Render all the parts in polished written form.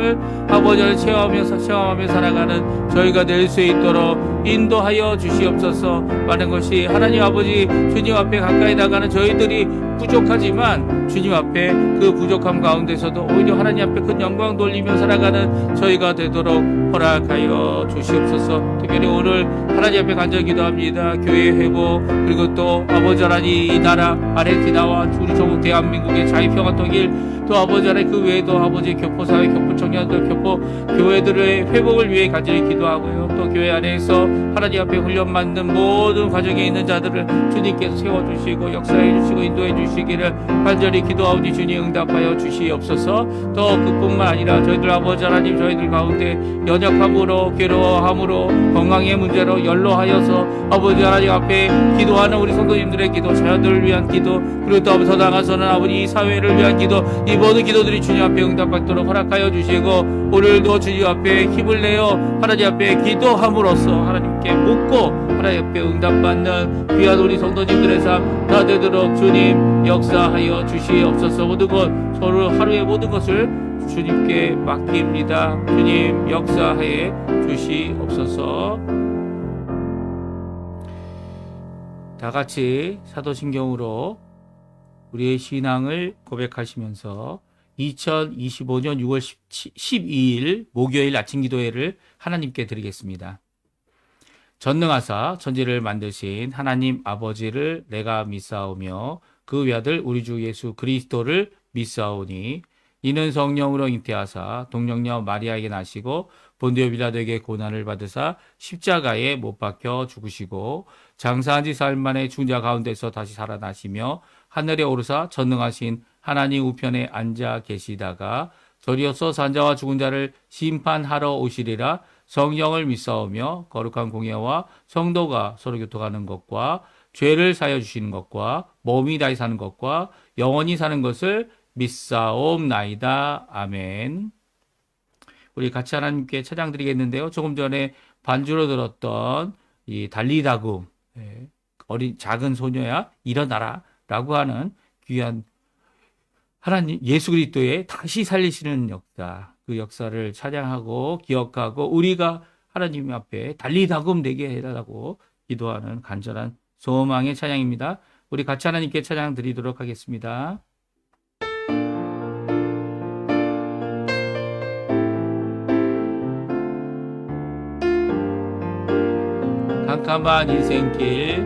하나님을 아버지를 체험하며 살아가는 저희가 될 수 있도록 인도하여 주시옵소서. 많은 것이 하나님 아버지 주님 앞에 가까이 나가는 저희들이 부족하지만 주님 앞에 그 부족함 가운데서도 오히려 하나님 앞에 큰 영광 돌리며 살아가는 저희가 되도록 허락하여 주시옵소서. 특별히 오늘 하나님 앞에 간절히 기도합니다. 교회 회복, 그리고 또 아버지 하나님 이 나라 아르헨티나와 우리 조국 대한민국의 자유평화 통일, 또 아버지 하나님 그 외에도 아버지 교포사회, 교포청년들, 교회들의 회복을 위해 간절히 기도하고요. 또 교회 안에서 하나님 앞에 훈련받는 모든 과정에 있는 자들을 주님께서 세워주시고 역사해 주시고 인도해 주시기를 간절히 기도하오니 주님 응답하여 주시옵소서. 또 그뿐만 아니라 저희들 아버지 하나님 저희들 가운데 연약함으로 괴로워함으로 건강의 문제로 연로하여서 아버지 하나님 앞에 기도하는 우리 성도님들의 기도, 자녀들을 위한 기도, 그리고 또 더 나아가서는 아버지 이 사회를 위한 기도, 이 모든 기도들이 주님 앞에 응답받도록 허락하여 주시고 오늘도 주님 앞에 힘을 내어 하나님 앞에 기도함으로써 하나님께 묻고 하나님 앞에 응답받는 귀한 우리 성도님들의 삶 다 되도록 주님 역사하여 주시옵소서. 모든 것 서로 하루의 모든 것을 주님께 맡깁니다. 주님 역사하여 주시옵소서. 다 같이 사도신경으로 우리의 신앙을 고백하시면서 2025년 6월 12일 목요일 아침 기도회를 하나님께 드리겠습니다. 전능하사 천지를 만드신 하나님 아버지를 내가 믿사오며 그 외아들 우리 주 예수 그리스도를 믿사오니 이는 성령으로 잉태하사 동정녀 마리아에게 나시고 본디오 빌라도에게 고난을 받으사 십자가에 못 박혀 죽으시고 장사한 지 사흘 만에 죽은 자 가운데서 다시 살아나시며 하늘에 오르사 전능하신 하나님 우편에 앉아 계시다가 저리어서 산자와 죽은 자를 심판하러 오시리라. 성령을 믿사오며 거룩한 공예와 성도가 서로 교통하는 것과 죄를 사여 주시는 것과 몸이 다시 사는 것과 영원히 사는 것을 믿사옵나이다. 아멘. 우리 같이 하나님께 찬양 드리겠는데요. 조금 전에 반주로 들었던 이 달리다굼, 어린 작은 소녀야 일어나라 라고 하는 귀한 하나님 예수 그리스도의 다시 살리시는 역사, 그 역사를 찬양하고 기억하고 우리가 하나님 앞에 달리다굼 되게 해달라고 기도하는 간절한 소망의 찬양입니다. 우리 같이 하나님께 찬양 드리도록 하겠습니다. 깜깜한 인생길,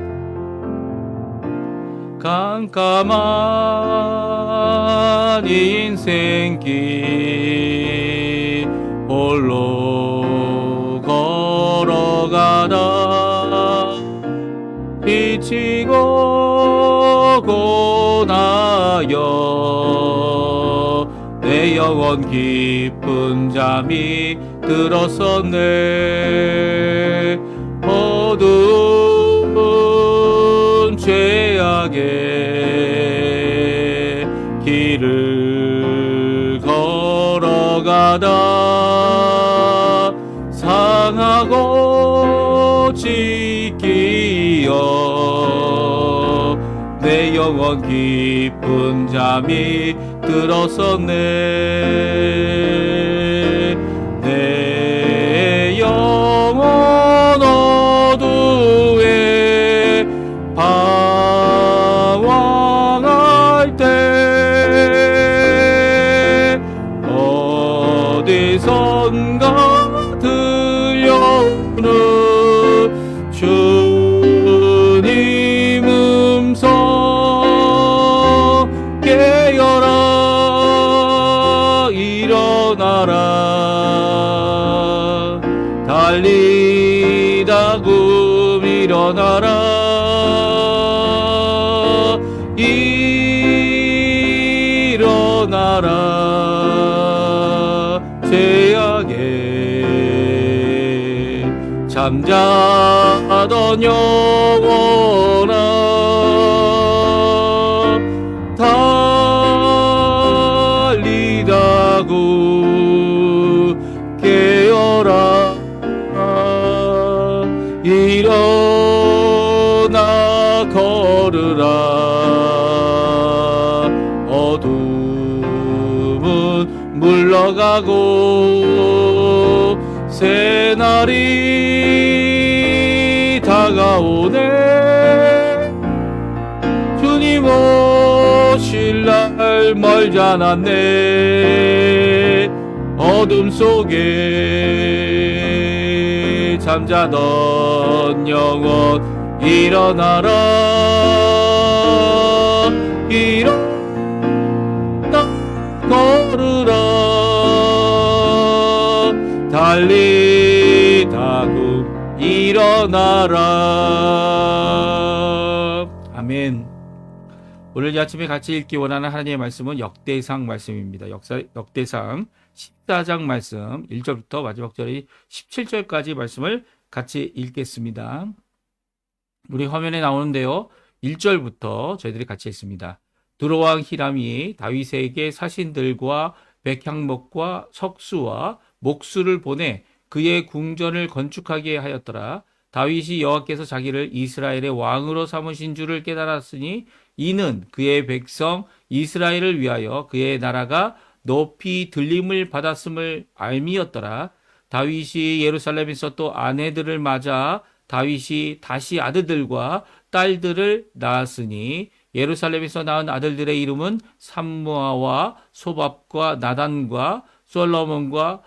깜깜한 인생길 홀로 걸어가다 지치고 고나여 내 영혼 깊은 잠이 들었었네. 어두운 죄악의 길을 걸어가다 상하고 찢기어 내 영혼 깊은 잠이 들었었네. 내 영혼 어두에 방황할 때 어디선가 들려오는 주님 음성 깨어라 일어나라 달리다굼 일어나라 일어나라 죄악에 잠자던 영혼아 달리다굼 깨어라 일어나 걸으라 어둠은 물러 떠가고 새날이 다가오네. 주님 오실 날 멀지 않았네. 어둠 속에 잠자던 영혼 일어나라. 일어나 걸으라. 달리다금 일어나라. 아멘. 오늘 이 아침에 같이 읽기 원하는 하나님의 말씀은 역대상 말씀입니다. 역대상 14장 말씀 1절부터 마지막 절이 17절까지 말씀을 같이 읽겠습니다. 우리 화면에 나오는데요. 1절부터 저희들이 같이 읽습니다. 두로왕 히람이 다윗에게 사신들과 백향목과 석수와 목수를 보내 그의 궁전을 건축하게 하였더라. 다윗이 여호와께서 자기를 이스라엘의 왕으로 삼으신 줄을 깨달았으니 이는 그의 백성 이스라엘을 위하여 그의 나라가 높이 들림을 받았음을 알미였더라. 다윗이 예루살렘에서 또 아내들을 맞아 다윗이 다시 아들들과 딸들을 낳았으니 예루살렘에서 낳은 아들들의 이름은 삼무아와 소밥과 나단과 솔로몬과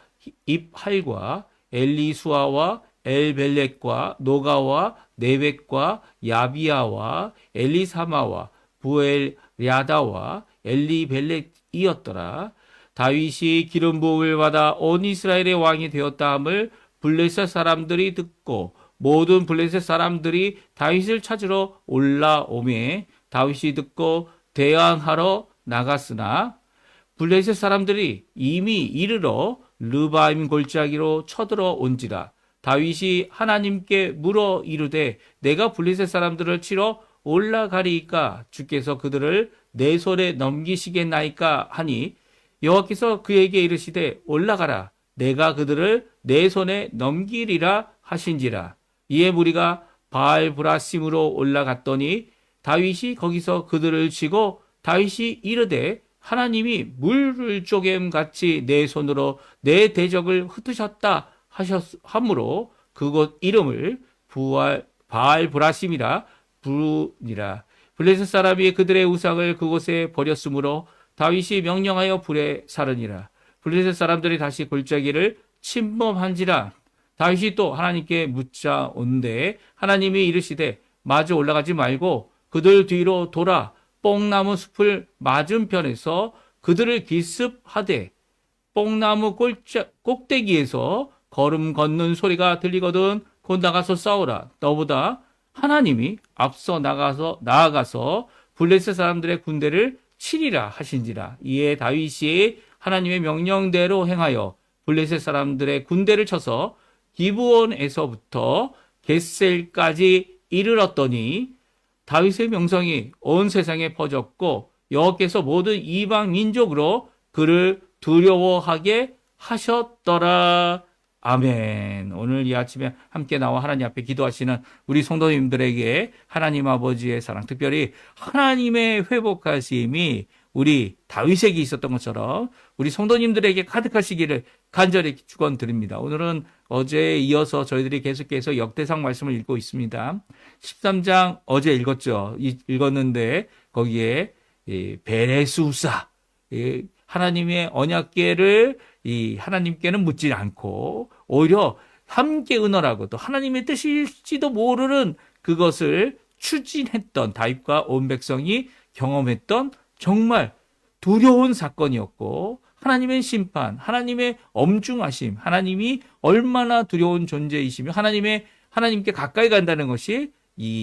입할과 엘리수아와 엘벨렉과 노가와 네벡과 야비아와 엘리사마와 부엘야다와 엘리벨렉이었더라. 다윗이 기름 부음을 받아 온 이스라엘의 왕이 되었다 함을 블레셋 사람들이 듣고 모든 블레셋 사람들이 다윗을 찾으러 올라오매 다윗이 듣고 대항하러 나갔으나 블레셋 사람들이 이미 이르러 르바임 골짜기로 쳐들어 온지라. 다윗이 하나님께 물어 이르되 내가 블레셋 사람들을 치러 올라가리이까 주께서 그들을 내 손에 넘기시겠나이까 하니 여호와께서 그에게 이르시되 올라가라 내가 그들을 내 손에 넘기리라 하신지라. 이에 무리가 바알 브라심으로 올라갔더니 다윗이 거기서 그들을 치고 다윗이 이르되 하나님이 물을 쪼개음 같이 내 손으로 내 대적을 흩으셨다 하므로 그곳 이름을 바알 브라심이라 부르니라. 블레셋 사람이 그들의 우상을 그곳에 버렸으므로 다윗이 명령하여 불에 사르니라. 블레셋 사람들이 다시 골짜기를 침범한지라. 다윗이 또 하나님께 묻자 온데 하나님이 이르시되 마주 올라가지 말고 그들 뒤로 돌아 뽕나무 숲을 맞은편에서 그들을 기습하되 뽕나무 꼭대기에서 걸음 걷는 소리가 들리거든 곧 나가서 싸우라. 너보다 하나님이 앞서 나아가서 블레셋 사람들의 군대를 치리라 하신지라. 이에 다윗이 하나님의 명령대로 행하여 블레셋 사람들의 군대를 쳐서 기브온에서부터 겟셀까지 이르렀더니 다윗의 명성이 온 세상에 퍼졌고 여호와께서 모든 이방 민족으로 그를 두려워하게 하셨더라. 아멘. 오늘 이 아침에 함께 나와 하나님 앞에 기도하시는 우리 성도님들에게 하나님 아버지의 사랑, 특별히 하나님의 회복하심이 우리 다윗에게 있었던 것처럼 우리 성도님들에게 가득하시기를 간절히 축원드립니다. 오늘은 어제에 이어서 저희들이 계속해서 역대상 말씀을 읽고 있습니다. 13장 어제 읽었는데 거기에 베레수사 하나님의 언약궤를 하나님께는 묻지 않고 오히려 함께 의논하고 또 하나님의 뜻일지도 모르는 그것을 추진했던 다윗과 온 백성이 경험했던 정말 두려운 사건이었고 하나님의 심판, 하나님의 엄중하심, 하나님이 얼마나 두려운 존재이시며 하나님께 가까이 간다는 것이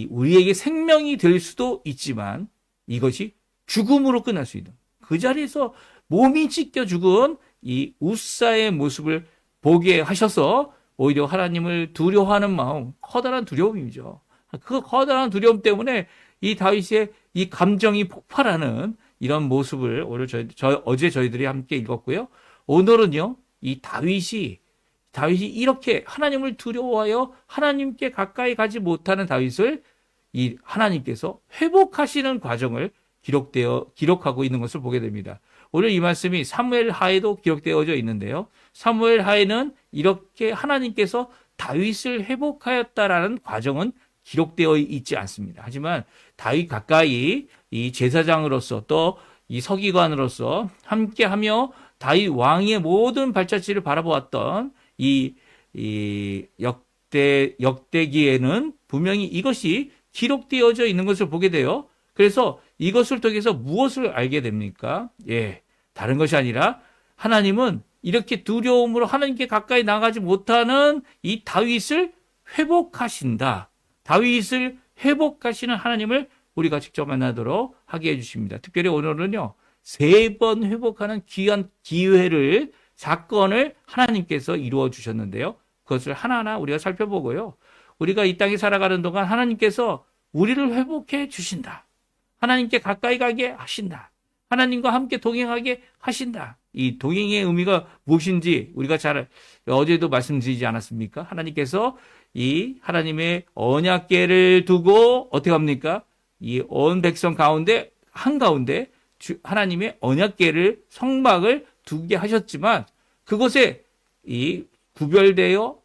우리에게 생명이 될 수도 있지만 이것이 죽음으로 끝날 수 있는 그 자리에서 몸이 찢겨 죽은 이 웃사의 모습을 보게 하셔서 오히려 하나님을 두려워하는 마음, 커다란 두려움이죠. 그 커다란 두려움 때문에 이 다윗의 이 감정이 폭발하는 이런 모습을 오늘 어제 저희들이 함께 읽었고요. 오늘은요, 이 다윗이 이렇게 하나님을 두려워하여 하나님께 가까이 가지 못하는 다윗을 이 하나님께서 회복하시는 과정을 기록하고 있는 것을 보게 됩니다. 오늘 이 말씀이 사무엘 하에도 기록되어져 있는데요. 사무엘 하에는 이렇게 하나님께서 다윗을 회복하였다라는 과정은 기록되어 있지 않습니다. 하지만 다윗 가까이 이 제사장으로서 또 이 서기관으로서 함께하며 다윗 왕의 모든 발자취를 바라보았던 이 역대기에는 분명히 이것이 기록되어져 있는 것을 보게 돼요. 그래서 이것을 통해서 무엇을 알게 됩니까? 다른 것이 아니라 하나님은 이렇게 두려움으로 하나님께 가까이 나가지 못하는 이 다윗을 회복하신다. 다윗을 회복하시는 하나님을 우리가 직접 만나도록 하게 해주십니다. 특별히 오늘은요, 3번 회복하는 귀한 기회를, 사건을 하나님께서 이루어 주셨는데요. 그것을 하나하나 우리가 살펴보고요. 우리가 이 땅에 살아가는 동안 하나님께서 우리를 회복해 주신다. 하나님께 가까이 가게 하신다. 하나님과 함께 동행하게 하신다. 이 동행의 의미가 무엇인지 우리가 어제도 말씀드리지 않았습니까? 하나님께서 이 하나님의 언약궤를 두고 어떻게 합니까? 이 온 백성 가운데 한가운데 하나님의 언약궤를 성막을 두게 하셨지만 그곳에 이 구별되어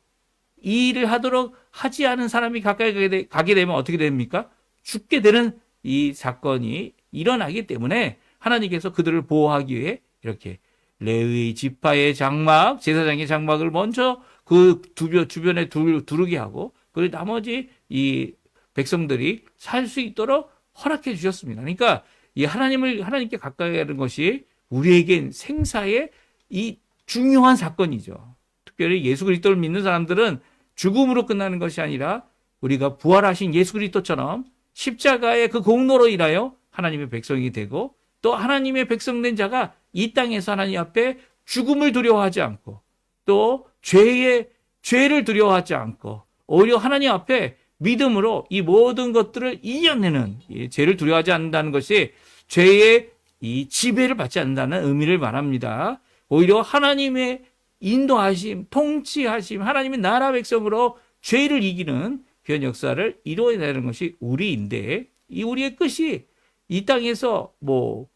이 일을 하도록 하지 않은 사람이 가까이 가게 되면 어떻게 됩니까? 죽게 되는 이 사건이 일어나기 때문에 하나님께서 그들을 보호하기 위해 이렇게 레위 지파의 장막, 제사장의 장막을 먼저 그 주변에 두르게 하고 그리고 나머지 이 백성들이 살 수 있도록 허락해 주셨습니다. 그러니까 이 하나님께 가까이 가는 것이 우리에겐 생사의 이 중요한 사건이죠. 특별히 예수 그리스도를 믿는 사람들은 죽음으로 끝나는 것이 아니라 우리가 부활하신 예수 그리스도처럼 십자가의 그 공로로 인하여 하나님의 백성이 되고 또 하나님의 백성된 자가 이 땅에서 하나님 앞에 죽음을 두려워하지 않고 또 죄를 두려워하지 않고 오히려 하나님 앞에 믿음으로 이 모든 것들을 이겨내는 죄를 두려워하지 않는다는 것이 죄의 이 지배를 받지 않는다는 의미를 말합니다. 오히려 하나님의 인도하심, 통치하심, 하나님의 나라 백성으로 죄를 이기는 그런 역사를 이루어내는 것이 우리인데 이 우리의 끝이 이 땅에서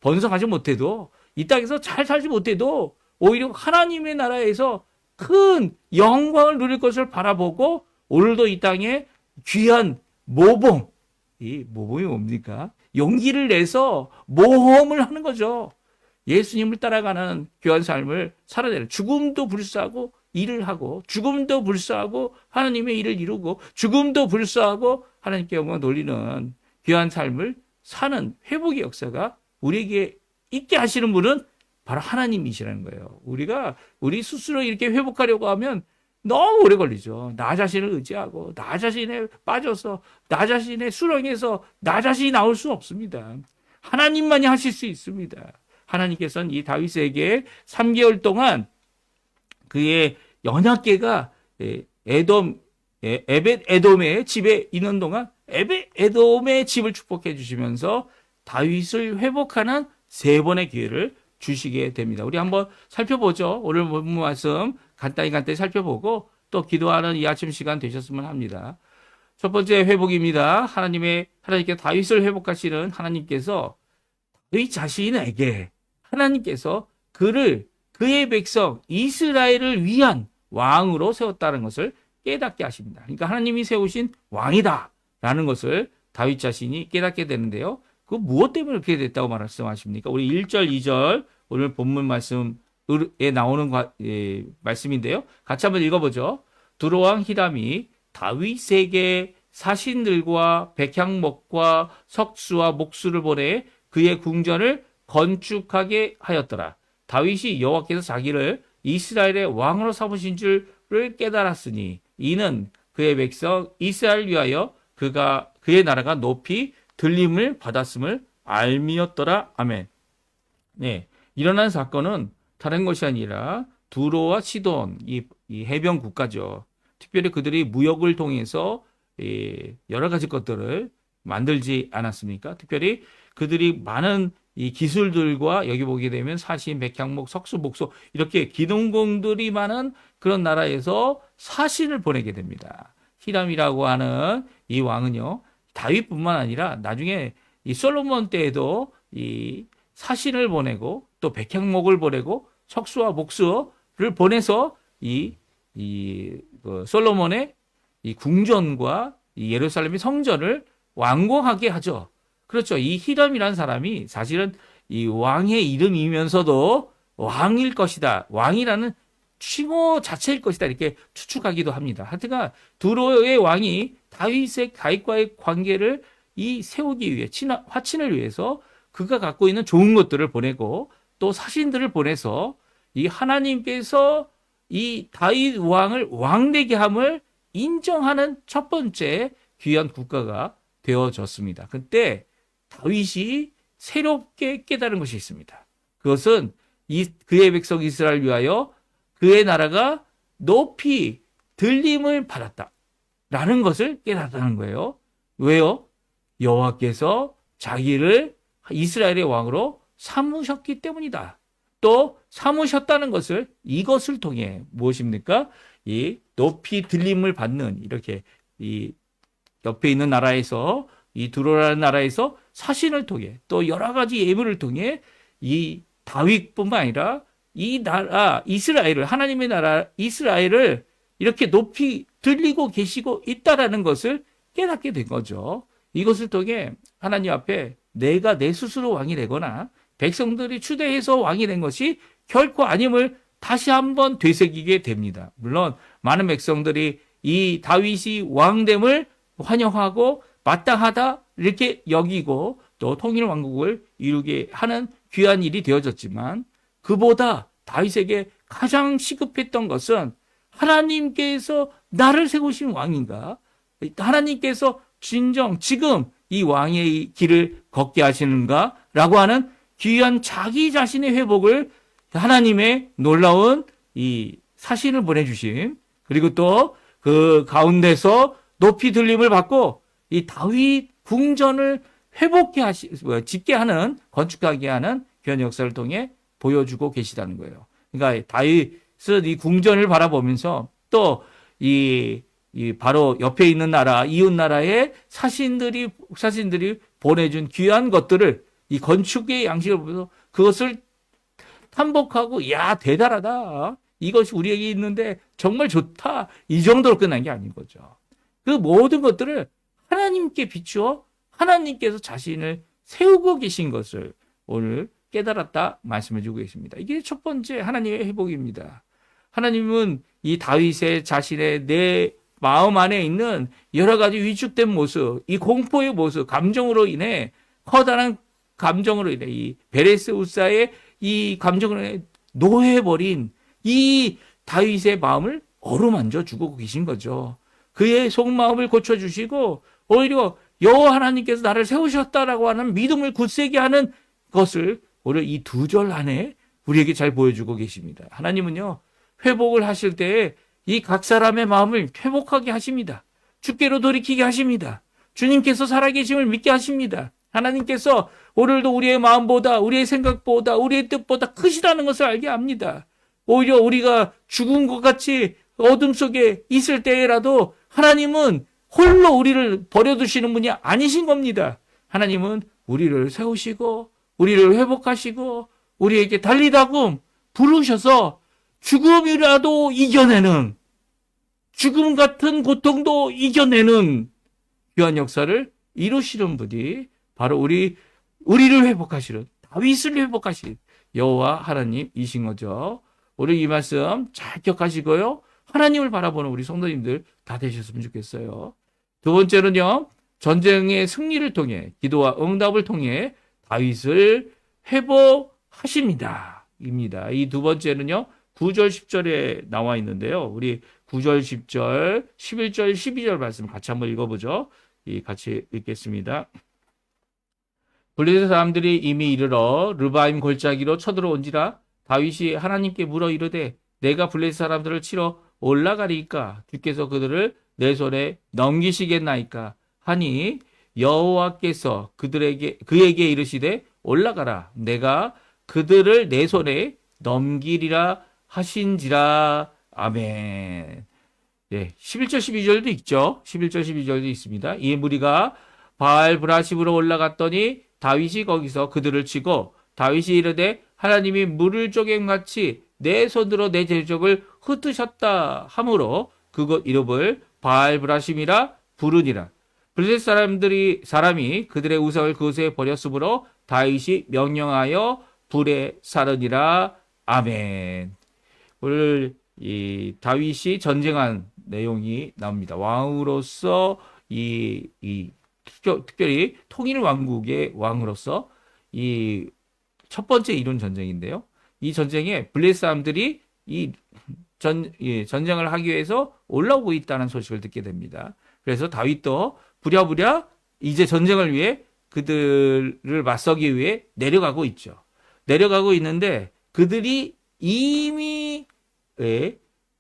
번성하지 못해도 이 땅에서 잘 살지 못해도 오히려 하나님의 나라에서 큰 영광을 누릴 것을 바라보고 오늘도 이 땅에 귀한 모범, 이 모범이 뭡니까? 용기를 내서 모험을 하는 거죠. 예수님을 따라가는 귀한 삶을 살아내는 죽음도 불사하고 일을 하고 죽음도 불사하고 하나님의 일을 이루고 죽음도 불사하고 하나님께 영광 돌리는 귀한 삶을 사는 회복의 역사가 우리에게 있게 하시는 분은 바로 하나님이시라는 거예요. 우리 스스로 이렇게 회복하려고 하면 너무 오래 걸리죠. 나 자신을 의지하고 나 자신에 빠져서 나 자신의 수렁에서 나 자신이 나올 수 없습니다. 하나님만이 하실 수 있습니다. 하나님께서는 이 다윗에게 3개월 동안 그의 연약계가 에벳 에돔의 집에 있는 동안 에벳 에돔의 집을 축복해 주시면서 다윗을 회복하는 3번의 기회를 주시게 됩니다. 우리 한번 살펴보죠. 오늘 본문 말씀 간단히 살펴보고 또 기도하는 이 아침 시간 되셨으면 합니다. 첫 번째 회복입니다. 하나님께 다윗을 회복하시는 하나님께서 다윗 자신에게 하나님께서 그의 백성 이스라엘을 위한 왕으로 세웠다는 것을 깨닫게 하십니다. 그러니까 하나님이 세우신 왕이다라는 것을 다윗 자신이 깨닫게 되는데요. 그 무엇 때문에 그렇게 됐다고 말씀하십니까? 우리 1절, 2절 오늘 본문 말씀에 나오는 말씀인데요. 같이 한번 읽어보죠. 두로왕 히람이 다윗에게 사신들과 백향목과 석수와 목수를 보내 그의 궁전을 건축하게 하였더라. 다윗이 여호와께서 자기를 이스라엘의 왕으로 삼으신 줄을 깨달았으니 이는 그의 백성 이스라엘 위하여 그의 나라가 높이 들림을 받았음을 알미였더라. 아멘. 네, 일어난 사건은 다른 것이 아니라 두로와 시돈 이 해변 국가죠. 특별히 그들이 무역을 통해서 여러 가지 것들을 만들지 않았습니까? 특별히 그들이 많은 이 기술들과 여기 보게 되면 사신, 백향목, 석수, 목소 이렇게 기농공들이 많은 그런 나라에서 사신을 보내게 됩니다. 히람이라고 하는 이 왕은요, 다윗뿐만 아니라 나중에 이 솔로몬 때에도 이 사신을 보내고 또 백향목을 보내고 석수와 목수를 보내서 솔로몬의 이 궁전과 이 예루살렘의 성전을 완공하게 하죠. 그렇죠. 이 히람이라는 사람이 사실은 이 왕의 이름이면서도 왕일 것이다. 왕이라는 칭호 자체일 것이다. 이렇게 추측하기도 합니다. 하여튼간 두로의 왕이 다윗과의 관계를 세우기 위해 화친을 위해서 그가 갖고 있는 좋은 것들을 보내고 또 사신들을 보내서 이 하나님께서 이 다윗 왕을 왕되게 함을 인정하는 첫 번째 귀한 국가가 되어졌습니다. 그때 다윗이 새롭게 깨달은 것이 있습니다. 그것은 그의 백성 이스라엘 위하여 그의 나라가 높이 들림을 받았다라는 것을 깨달았다는 거예요. 왜요? 여호와께서 자기를 이스라엘의 왕으로 삼으셨기 때문이다. 또 삼으셨다는 것을 이것을 통해 무엇입니까? 이 높이 들림을 받는 이렇게 이 옆에 있는 나라에서 이 두로라는 나라에서 사신을 통해 또 여러 가지 예물을 통해 이 다윗뿐만 아니라 이 나라 이스라엘을 하나님의 나라 이스라엘을 이렇게 높이 들리고 계시고 있다라는 것을 깨닫게 된 거죠. 이것을 통해 하나님 앞에 내가 내 스스로 왕이 되거나 백성들이 추대해서 왕이 된 것이 결코 아님을 다시 한번 되새기게 됩니다. 물론 많은 백성들이 이 다윗이 왕됨을 환영하고 마땅하다 이렇게 여기고 또 통일 왕국을 이루게 하는 귀한 일이 되어졌지만 그보다 다윗에게 가장 시급했던 것은 하나님께서 나를 세우신 왕인가? 하나님께서 진정 지금 이 왕의 길을 걷게 하시는가? 라고 하는 귀한 자기 자신의 회복을 하나님의 놀라운 이 사신을 보내주심 그리고 또 그 가운데서 높이 들림을 받고 이 다윗 궁전을 짓게 하는 건축하게 하는 귀한 역사를 통해 보여주고 계시다는 거예요. 그러니까 다윗은 이 궁전을 바라보면서 또 바로 옆에 있는 나라 이웃 나라의 사신들이 보내준 귀한 것들을 이 건축의 양식을 보면서 그것을 탐복하고 야 대단하다 이것이 우리에게 있는데 정말 좋다 이 정도로 끝난 게 아닌 거죠. 그 모든 것들을 하나님께 비추어 하나님께서 자신을 세우고 계신 것을 오늘 깨달았다 말씀해 주고 계십니다. 이게 첫 번째 하나님의 회복입니다. 하나님은 이 다윗의 자신의 내 마음 안에 있는 여러 가지 위축된 모습, 이 공포의 모습, 감정으로 인해 커다란 감정으로 인해 이 베레스 우사의 이 감정으로 인해 노해버린 이 다윗의 마음을 어루만져 주고 계신 거죠. 그의 속마음을 고쳐주시고 오히려 여호와 하나님께서 나를 세우셨다라고 하는 믿음을 굳세게 하는 것을 오늘 이 두 절 안에 우리에게 잘 보여주고 계십니다. 하나님은요 회복을 하실 때에 이 각 사람의 마음을 회복하게 하십니다. 주께로 돌이키게 하십니다. 주님께서 살아계심을 믿게 하십니다. 하나님께서 오늘도 우리의 마음보다 우리의 생각보다 우리의 뜻보다 크시다는 것을 알게 합니다. 오히려 우리가 죽은 것 같이 어둠 속에 있을 때라도 하나님은 홀로 우리를 버려두시는 분이 아니신 겁니다. 하나님은 우리를 세우시고 우리를 회복하시고 우리에게 달리다금 부르셔서 죽음이라도 이겨내는 죽음 같은 고통도 이겨내는 귀한 역사를 이루시는 분이 바로 우리를 회복하시는 다윗을 회복하신 여호와 하나님이신 거죠. 오늘 이 말씀 잘 기억하시고요. 하나님을 바라보는 우리 성도님들 다 되셨으면 좋겠어요. 두 번째는요. 전쟁의 승리를 통해 기도와 응답을 통해 다윗을 회복하십니다. 입니다. 이 두 번째는요. 9절 10절에 나와 있는데요. 우리 9절 10절 11절 12절 말씀 같이 한번 읽어보죠. 같이 읽겠습니다. 블레셋 사람들이 이미 이르러 르바임 골짜기로 쳐들어온지라 다윗이 하나님께 물어 이르되 내가 블레셋 사람들을 치러 올라가리이까 주께서 그들을 내 손에 넘기시겠나이까 하니 여호와께서 그에게 이르시되 올라가라 내가 그들을 내 손에 넘기리라 하신지라. 아멘. 네, 11절 12절도 있죠. 11절 12절도 있습니다. 이 무리가 바알 브라십으로 올라갔더니 다윗이 거기서 그들을 치고 다윗이 이르되 하나님이 물을 쪼개같이 내 손으로 내 대적을 흩으셨다 하므로 그것 이름을 바알브라심이라 부르니라. 블레셋 사람이 그들의 우상을 그곳에 버렸으므로 다윗이 명령하여 불에 사르니라. 아멘. 오늘 이 다윗이 전쟁한 내용이 나옵니다. 왕으로서 특별히 통일 왕국의 왕으로서 이 첫 번째 이룬 전쟁인데요. 이 전쟁에 블레셋 사람들이 전쟁을 하기 위해서 올라오고 있다는 소식을 듣게 됩니다. 그래서 다윗도 부랴부랴 이제 전쟁을 위해 그들을 맞서기 위해 내려가고 있죠. 내려가고 있는데 그들이 이미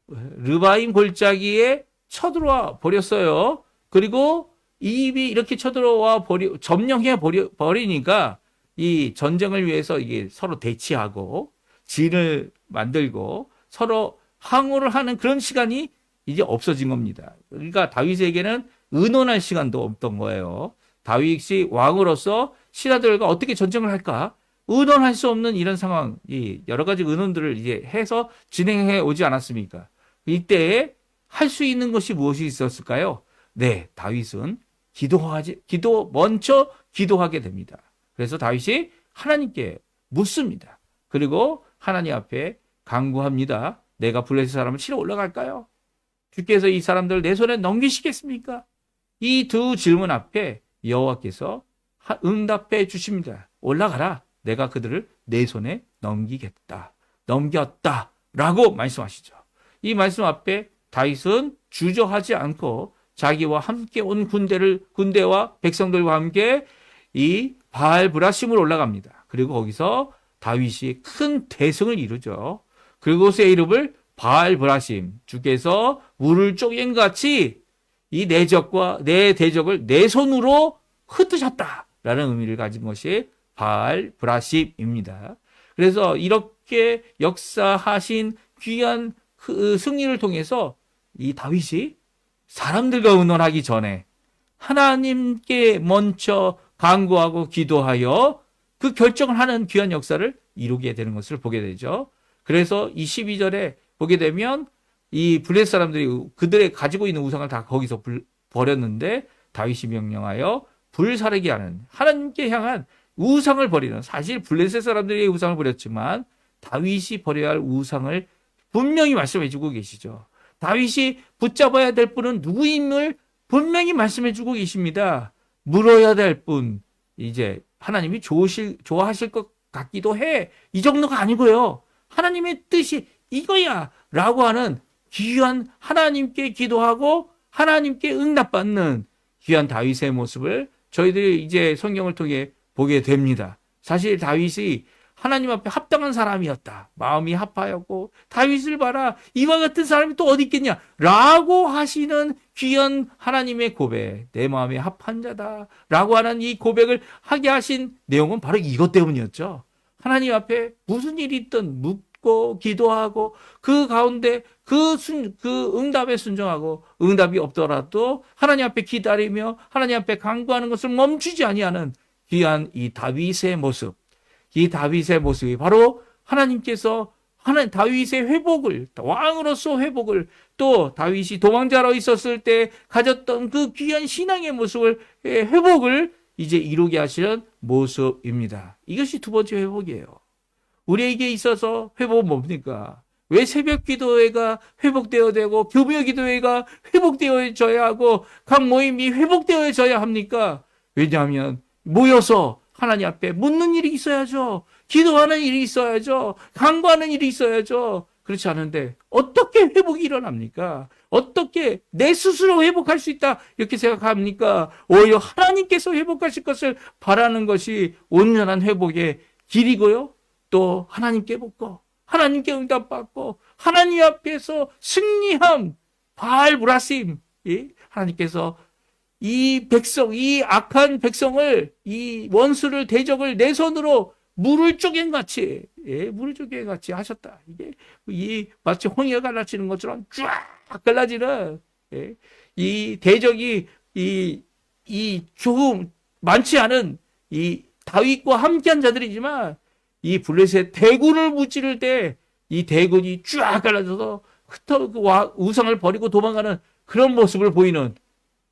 르바임 골짜기에 쳐들어와 버렸어요. 그리고 이미 이렇게 쳐들어와 점령해 버리니까 이 전쟁을 위해서 이게 서로 대치하고 진을 만들고 서로 항우를 하는 그런 시간이 이제 없어진 겁니다. 그러니까 다윗에게는 의논할 시간도 없던 거예요. 다윗이 왕으로서 신하들과 어떻게 전쟁을 할까? 의논할 수 없는 이런 상황, 여러 가지 의논들을 이제 해서 진행해 오지 않았습니까? 이때에 할 수 있는 것이 무엇이 있었을까요? 네, 다윗은 먼저 기도하게 됩니다. 그래서 다윗이 하나님께 묻습니다. 그리고 하나님 앞에 간구합니다. 내가 블레셋 사람을 치러 올라갈까요? 주께서 이 사람들을 내 손에 넘기시겠습니까? 이 두 질문 앞에 여호와께서 응답해 주십니다. 올라가라. 내가 그들을 내 손에 넘겼다. 라고 말씀하시죠. 이 말씀 앞에 다윗은 주저하지 않고 자기와 함께 온 군대와 백성들과 함께 이 바알 브라심으로 올라갑니다. 그리고 거기서 다윗이 큰 대승을 이루죠. 그곳의 이름을 바알 브라심, 주께서 물을 쪼갠 같이 이 내 대적을 내 손으로 흩으셨다라는 의미를 가진 것이 바알 브라심입니다. 그래서 이렇게 역사하신 귀한 그 승리를 통해서 이 다윗이 사람들과 의논하기 전에 하나님께 먼저 간구하고 기도하여 그 결정을 하는 귀한 역사를 이루게 되는 것을 보게 되죠. 그래서 이 12절에 보게 되면 이 블레셋 사람들이 그들의 가지고 있는 우상을 다 거기서 버렸는데 다윗이 명령하여 불사르게 하는 하나님께 향한 우상을 버리는, 사실 블레셋 사람들이 우상을 버렸지만 다윗이 버려야 할 우상을 분명히 말씀해 주고 계시죠. 다윗이 붙잡아야 될 분은 누구임을 분명히 말씀해 주고 계십니다. 물어야 될 분, 이제 하나님이 좋아하실 것 같기도 해. 이 정도가 아니고요. 하나님의 뜻이 이거야 라고 하는 귀한 하나님께 기도하고 하나님께 응답받는 귀한 다윗의 모습을 저희들이 이제 성경을 통해 보게 됩니다. 사실 다윗이 하나님 앞에 합당한 사람이었다. 마음이 합하였고 다윗을 봐라. 이와 같은 사람이 또 어디 있겠냐. 라고 하시는 귀한 하나님의 고백. 내 마음에 합한 자다. 라고 하는 이 고백을 하게 하신 내용은 바로 이것 때문이었죠. 하나님 앞에 무슨 일이 있든 묻고 기도하고 그 가운데 그 응답에 순종하고 응답이 없더라도 하나님 앞에 기다리며 하나님 앞에 간구하는 것을 멈추지 아니하는 귀한 이 다윗의 모습. 이 다윗의 모습이 바로 하나님께서 다윗의 회복을, 왕으로서 회복을, 또 다윗이 도망자로 있었을 때 가졌던 그 귀한 신앙의 모습을, 회복을 이제 이루게 하시는 모습입니다. 이것이 두 번째 회복이에요. 우리에게 있어서 회복은 뭡니까? 왜 새벽 기도회가 회복되어야 되고 교부의 기도회가 회복되어져야 하고 각 모임이 회복되어져야 합니까? 왜냐하면 모여서 하나님 앞에 묻는 일이 있어야죠. 기도하는 일이 있어야죠. 간구하는 일이 있어야죠. 그렇지 않은데 어떻게 회복이 일어납니까? 어떻게 내 스스로 회복할 수 있다 이렇게 생각합니까? 오히려 하나님께서 회복하실 것을 바라는 것이 온전한 회복의 길이고요. 또 하나님께 묻고 하나님께 응답받고 하나님 앞에서 승리함 바알 브라심, 하나님께서 이 악한 백성을, 이 원수를, 대적을 내 손으로 물을 쪼갠 같이 하셨다. 이게 마치 홍해가 갈라지는 것처럼 쫙 갈라지는, 이 대적이, 조금 많지 않은 이 다윗과 함께한 자들이지만, 이 블레셋 대군을 무찌를 때 이 대군이 쫙 갈라져서 우상을 버리고 도망가는 그런 모습을 보이는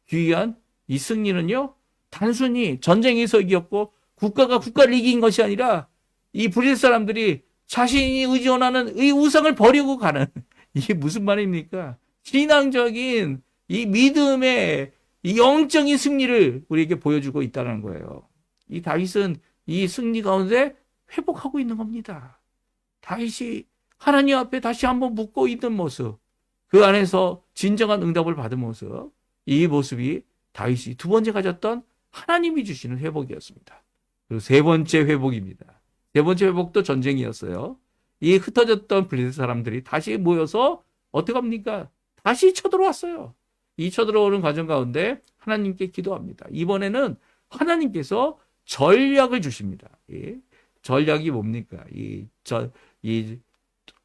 귀한 이 승리는요, 단순히 전쟁에서 이겼고 국가가 국가를 이긴 것이 아니라 이 블레셋 사람들이 자신이 의존하는 이 우상을 버리고 가는, 이게 무슨 말입니까? 신앙적인 이 믿음의 이 영적인 승리를 우리에게 보여주고 있다는 거예요. 이 다윗은 이 승리 가운데 회복하고 있는 겁니다. 다윗이 하나님 앞에 다시 한번 묻고 있는 모습, 그 안에서 진정한 응답을 받은 모습, 이 모습이 다윗이 두 번째 가졌던 하나님이 주시는 회복이었습니다. 그리고 세 번째 회복입니다. 세 번째 회복도 전쟁이었어요. 이 흩어졌던 블레셋 사람들이 다시 모여서 어떻게 합니까? 다시 쳐들어왔어요. 이 쳐들어오는 과정 가운데 하나님께 기도합니다. 이번에는 하나님께서 전략을 주십니다. 예. 전략이 뭡니까? 이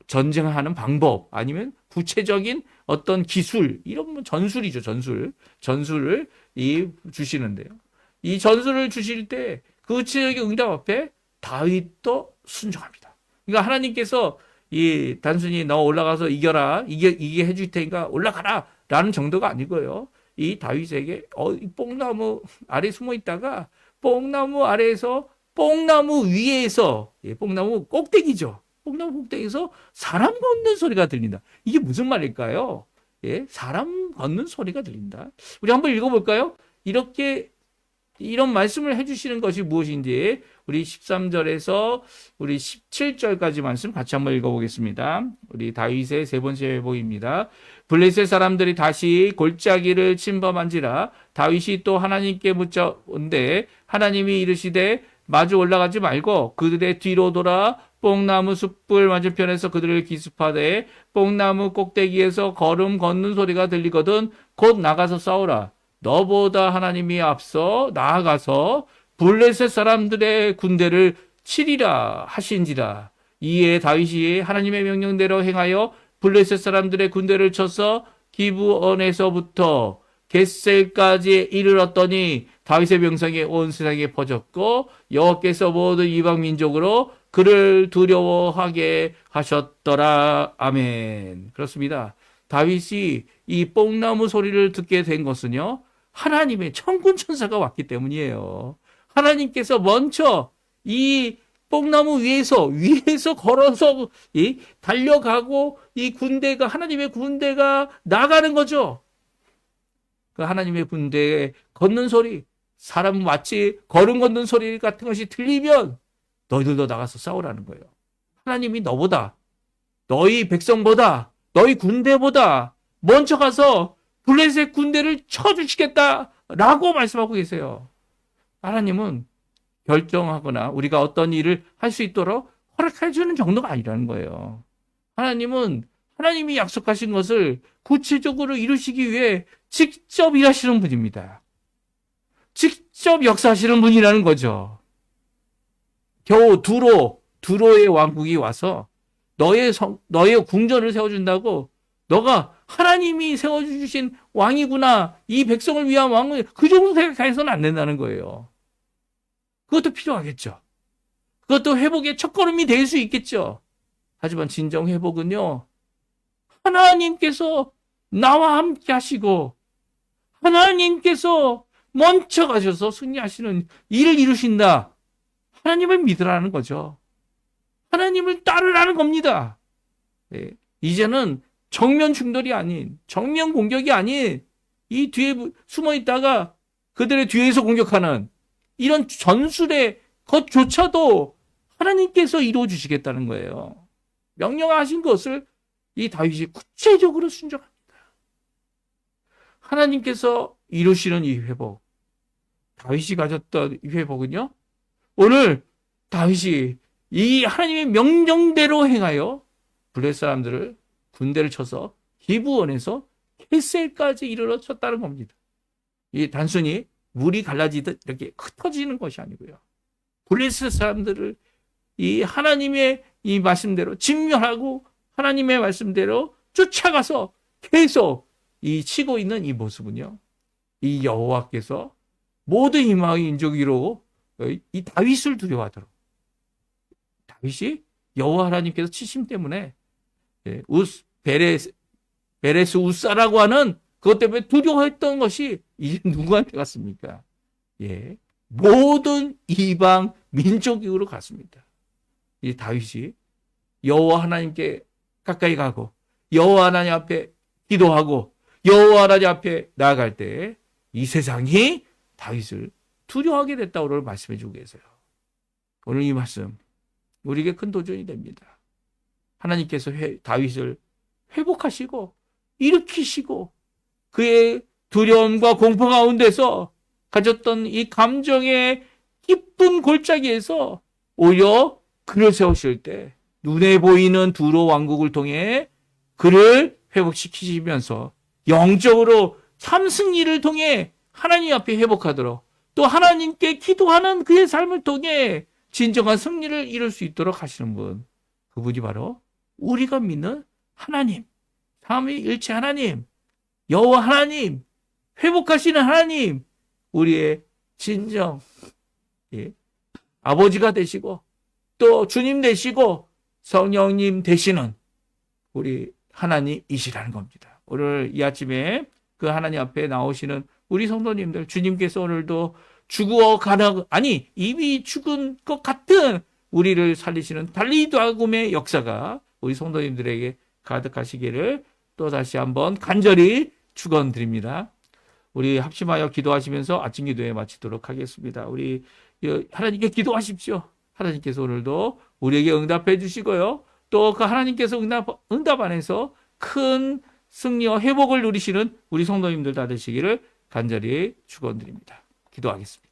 전쟁하는 방법, 아니면 구체적인 어떤 기술, 이런 전술이죠, 전술. 전술을 주시는데요. 이 전술을 주실 때 그 구체적인 응답 앞에 다윗도 순종합니다. 그러니까 하나님께서 단순히 너 올라가서 이겨라, 이게 해줄 테니까 올라가라 라는 정도가 아니고요. 이 다윗에게 뽕나무 아래 숨어 있다가 뽕나무 아래에서 뽕나무 위에서, 뽕나무 꼭대기죠. 뽕나무 꼭대기에서 사람 걷는 소리가 들린다. 이게 무슨 말일까요? 사람 걷는 소리가 들린다. 우리 한번 읽어볼까요? 이런 말씀을 해주시는 것이 무엇인지 우리 13절에서 우리 17절까지 말씀 같이 한번 읽어보겠습니다. 우리 다윗의 세 번째 회복입니다. 블레셋 사람들이 다시 골짜기를 침범한지라 다윗이 또 하나님께 묻자온데 하나님이 이르시되 마주 올라가지 말고 그들의 뒤로 돌아 뽕나무 숯불 맞은편에서 그들을 기습하되 뽕나무 꼭대기에서 걸음 걷는 소리가 들리거든 곧 나가서 싸우라. 너보다 하나님이 앞서 나아가서 블레셋 사람들의 군대를 치리라 하신지라. 이에 다윗이 하나님의 명령대로 행하여 블레셋 사람들의 군대를 쳐서 기브온에서부터 겟셀까지 이르렀더니 다윗의 명성이 온 세상에 퍼졌고 여호와께서 모든 이방 민족으로 그를 두려워하게 하셨더라. 아멘. 그렇습니다. 다윗이 이 뽕나무 소리를 듣게 된 것은요, 하나님의 천군 천사가 왔기 때문이에요. 하나님께서 먼저 이 뽕나무 위에서 걸어서 달려가고 이 군대가, 하나님의 군대가 나가는 거죠. 그 하나님의 군대에 걷는 소리, 사람 마치 걸음 걷는 소리 같은 것이 들리면 너희들도 나가서 싸우라는 거예요. 하나님이 너보다, 너희 백성보다, 너희 군대보다 먼저 가서 블레셋 군대를 쳐주시겠다라고 말씀하고 계세요. 하나님은 결정하거나 우리가 어떤 일을 할 수 있도록 허락해 주는 정도가 아니라는 거예요. 하나님은 하나님이 약속하신 것을 구체적으로 이루시기 위해 직접 일하시는 분입니다. 직접 역사하시는 분이라는 거죠. 겨우 두로의 왕국이 와서 너의 궁전을 세워준다고, 너가 하나님이 세워주신 왕이구나, 이 백성을 위한 왕은 그 정도 생각해서는 안 된다는 거예요. 그것도 필요하겠죠. 그것도 회복의 첫걸음이 될 수 있겠죠. 하지만 진정 회복은요, 하나님께서 나와 함께 하시고 하나님께서 먼저 가셔서 승리하시는 일을 이루신다. 하나님을 믿으라는 거죠. 하나님을 따르라는 겁니다. 네. 이제는 정면 충돌이 아닌, 정면 공격이 아닌, 이 뒤에 숨어 있다가 그들의 뒤에서 공격하는 이런 전술의 것조차도 하나님께서 이루어 주시겠다는 거예요. 명령하신 것을 이 다윗이 구체적으로 순종합니다. 하나님께서 이루시는 이 회복, 다윗이 가졌던 이 회복은요, 오늘 다윗이 이 하나님의 명령대로 행하여 블레셋 사람들을 군대를 쳐서 기브온에서 겟셀까지 이르러 쳤다는 겁니다. 이 단순히 물이 갈라지듯 이렇게 흩어지는 것이 아니고요, 블레셋 사람들을 이 하나님의 이 말씀대로 진멸하고 하나님의 말씀대로 쫓아가서 계속 이 치고 있는 이 모습은요, 이 여호와께서 모든 이방의 인족 위로 이 다윗을 두려워하도록, 다윗이 여호와 하나님께서 치심 때문에 베레스 우사라고 하는 그것 때문에 두려워했던 것이 이제 누구한테 갔습니까? 예, 모든 이방 민족으로 갔습니다. 이 다윗이 여호와 하나님께 가까이 가고 여호와 하나님 앞에 기도하고 여호와 하나님 앞에 나아갈 때 이 세상이 다윗을 두려워하게 됐다고 말씀해 주고 계세요. 오늘 이 말씀 우리에게 큰 도전이 됩니다. 하나님께서 다윗을 회복하시고 일으키시고 그의 두려움과 공포 가운데서 가졌던 이 감정의 깊은 골짜기에서 오히려 그를 세우실 때 눈에 보이는 두로 왕국을 통해 그를 회복시키시면서 영적으로 참 승리를 통해 하나님 앞에 회복하도록 또 하나님께 기도하는 그의 삶을 통해 진정한 승리를 이룰 수 있도록 하시는 분, 그분이 바로 우리가 믿는 하나님, 삼위일체 하나님, 여호와 하나님, 회복하시는 하나님, 우리의 진정 아버지가 되시고 또 주님 되시고 성령님 되시는 우리 하나님이시라는 겁니다. 오늘 이 아침에 그 하나님 앞에 나오시는 우리 성도님들, 주님께서 오늘도 이미 죽은 것 같은 우리를 살리시는 달리도아금의 역사가 우리 성도님들에게 가득하시기를 또 다시 한번 간절히 축원드립니다. 우리 합심하여 기도하시면서 아침 기도에 마치도록 하겠습니다. 우리 하나님께 기도하십시오. 하나님께서 오늘도 우리에게 응답해 주시고요. 또 그 하나님께서 응답 안에서 큰 승리와 회복을 누리시는 우리 성도님들 다 되시기를 간절히 축원드립니다. 기도하겠습니다.